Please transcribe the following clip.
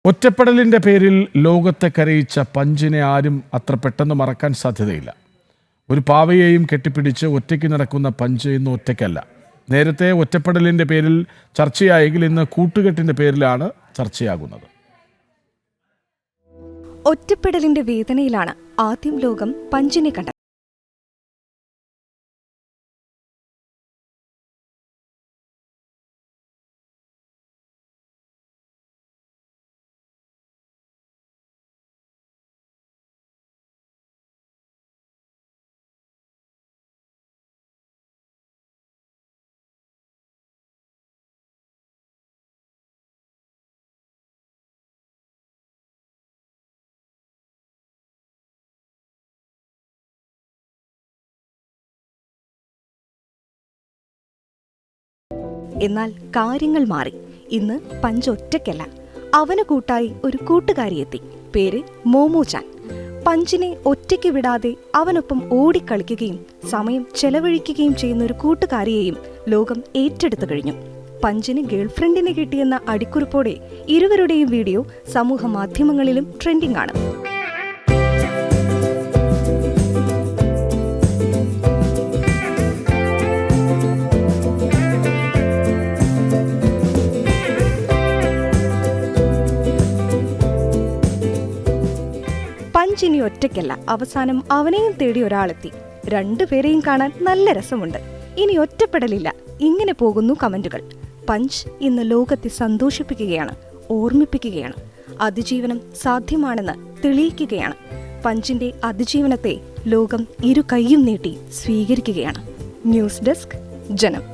ഒറ്റപ്പെടലിന്റെ പേരിൽ ലോകത്തെ കരയിച്ച പഞ്ചിനെ ആരും അത്ര പെട്ടെന്ന് മറക്കാൻ സാധ്യതയില്ല. ഒരു പാവയെയും കെട്ടിപ്പിടിച്ച് ഒറ്റയ്ക്ക് നടക്കുന്ന പഞ്ച് ഇന്ന് ഒറ്റയ്ക്കല്ല. നേരത്തെ ഒറ്റപ്പെടലിന്റെ പേരിൽ ചർച്ചയായെങ്കിൽ ഇന്ന് കൂട്ടുകെട്ടിന്റെ പേരിലാണ് ചർച്ചയാകുന്നത്. ഒറ്റപ്പെടലിന്റെ വേദനയിലാണ് ആദ്യം ലോകം പഞ്ചിനെ കണ്ടത്. എന്നാൽ കാര്യങ്ങൾ മാറി. ഇന്ന് പഞ്ച് ഒറ്റയ്ക്കല്ല, അവന് കൂട്ടായി ഒരു കൂട്ടുകാരിയെത്തി. പേര് മോമോചാൻ. പഞ്ചിനെ ഒറ്റയ്ക്ക് വിടാതെ അവനൊപ്പം ഓടിക്കളിക്കുകയും സമയം ചെലവഴിക്കുകയും ചെയ്യുന്ന ഒരു കൂട്ടുകാരിയെയും ലോകം ഏറ്റെടുത്തു കഴിഞ്ഞു. പഞ്ചിന് ഗേൾഫ്രണ്ടിനെ കിട്ടിയെന്ന അടിക്കുറിപ്പോടെ ഇരുവരുടെയും വീഡിയോ സമൂഹ മാധ്യമങ്ങളിലും ട്രെൻഡിംഗ് ആണ്. പഞ്ചിനി ഒറ്റയ്ക്കല്ല, അവസാനം അവനെയും തേടി ഒരാളെത്തി. രണ്ടുപേരെയും കാണാൻ നല്ല രസമുണ്ട്. ഇനി ഒറ്റപ്പെടലില്ല. ഇങ്ങനെ പോകുന്നു കമന്റുകൾ. പഞ്ച് ഇന്ന് ലോകത്തെ സന്തോഷിപ്പിക്കുകയാണ്, ഓർമ്മിപ്പിക്കുകയാണ്. അതിജീവനം സാധ്യമാണെന്ന് തെളിയിക്കുകയാണ്. പഞ്ചിന്റെ അതിജീവനത്തെ ലോകം ഇരു കൈയും നീട്ടി സ്വീകരിക്കുകയാണ്. ന്യൂസ് ഡെസ്ക്, ജനം.